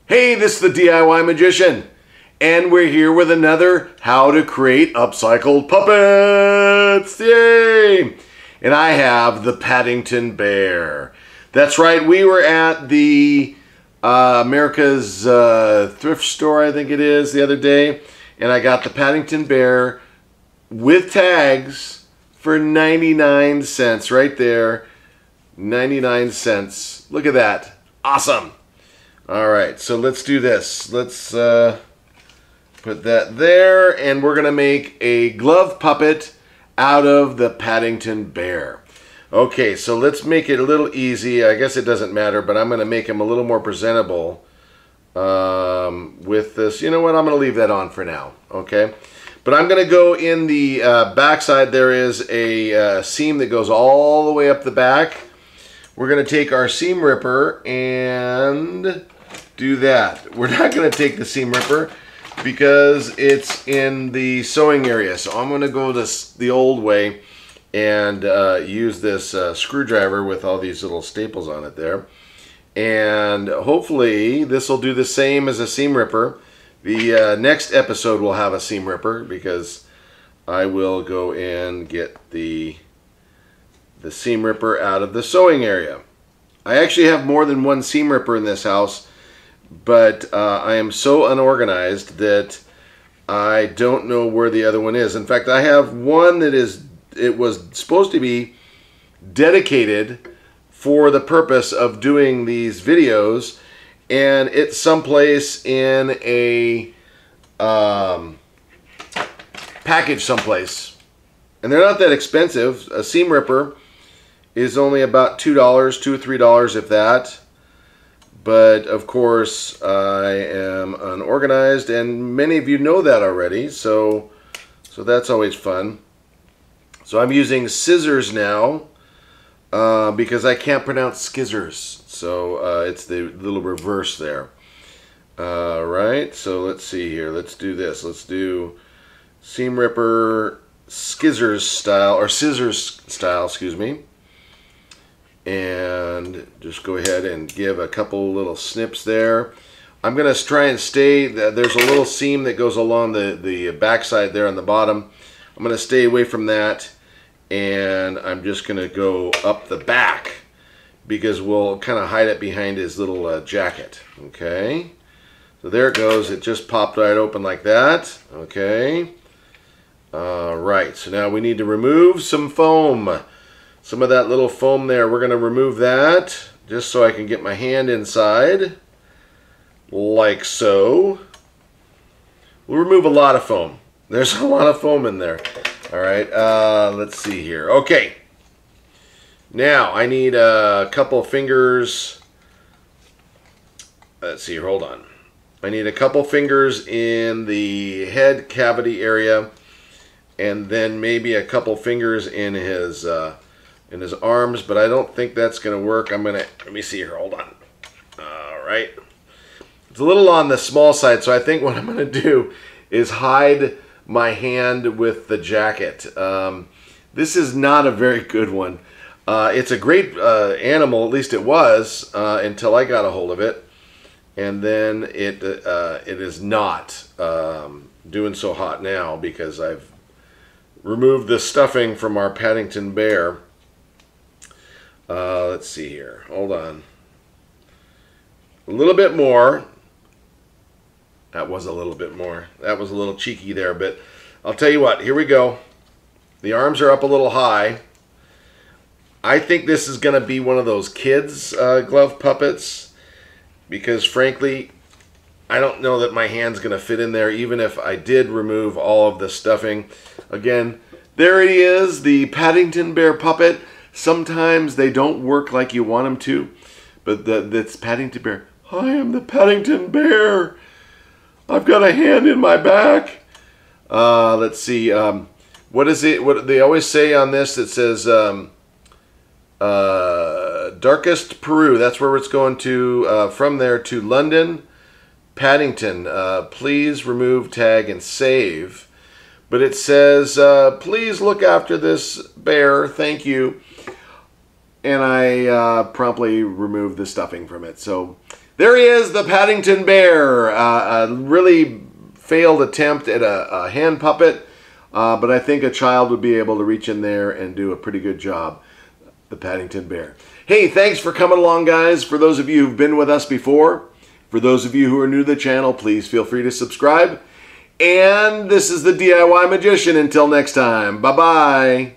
Hey, this is the DIY Magician, and we're here with another How to Create Upcycled Puppets! Yay! And I have the Paddington Bear. That's right, we were at the America's thrift store, I think it is, the other day, and I got the Paddington Bear with tags for 99 cents right there. 99 cents. Look at that. Awesome. All right, so let's do this. Let's put that there, and we're going to make a glove puppet out of the Paddington Bear. Okay, so let's make it a little easy. I guess it doesn't matter, but I'm going to make him a little more presentable with this. You know what? I'm going to leave that on for now, okay? But I'm going to go in the backside. There is a seam that goes all the way up the back. We're going to take our seam ripper and do that. We're not going to take the seam ripper because it's in the sewing area. So I'm going to go the old way and use this screwdriver with all these little staples on it there. And hopefully this will do the same as a seam ripper. The next episode will have a seam ripper because I will go and get the seam ripper out of the sewing area. I actually have more than one seam ripper in this house, but I am so unorganized that I don't know where the other one is. In fact, I have one that it was supposed to be dedicated for the purpose of doing these videos, and it's someplace in a package someplace. And they're not that expensive. A seam ripper is only about $2, $2 or $3 if that. But of course I am unorganized, and many of you know that already, so that's always fun. So I'm using scissors now because I can't pronounce skizzers, so it's the little reverse there. Right, so let's see here. Let's do this. Let's do seam ripper skizzers style, or scissors style, excuse me. And just go ahead and give a couple little snips there. I'm going to try and stay, there's a little seam that goes along the backside there on the bottom. I'm going to stay away from that, and I'm just going to go up the back because we'll kind of hide it behind his little jacket. Okay, so there it goes. It just popped right open like that. Okay, right, so now we need to remove some foam. Some of that little foam there, we're going to remove that just so I can get my hand inside, like so. We'll remove a lot of foam. There's a lot of foam in there. All right, let's see here. Okay, now I need a couple fingers. Let's see here, hold on. I need a couple fingers in the head cavity area, and then maybe a couple fingers in his arms, but I don't think that's going to work. Let me see here, hold on. All right. It's a little on the small side, so I think what I'm going to do is hide my hand with the jacket. This is not a very good one. It's a great animal, at least it was, until I got a hold of it. And then it is not doing so hot now because I've removed the stuffing from our Paddington Bear. Let's see here. Hold on. A little bit more. That was a little bit more. That was a little cheeky there, but I'll tell you what. Here we go. The arms are up a little high. I think this is going to be one of those kids' glove puppets because, frankly, I don't know that my hand's going to fit in there, even if I did remove all of the stuffing. Again, there he is, the Paddington Bear puppet. Sometimes they don't work like you want them to, but that's Paddington Bear. I am the Paddington Bear. I've got a hand in my back. Let's see. What is it? What they always say on this? It says darkest Peru. That's where it's going to. From there to London, Paddington. Please remove, tag, and save. But it says, please look after this bear. Thank you. And I promptly removed the stuffing from it. So There he is, the Paddington Bear. A really failed attempt at a hand puppet, but I think a child would be able to reach in there and do a pretty good job. The Paddington Bear. Hey, thanks for coming along, guys. For those of you who've been with us before, for those of you who are new to the channel, please feel free to subscribe. And this is the DIY Magician. Until next time, bye-bye.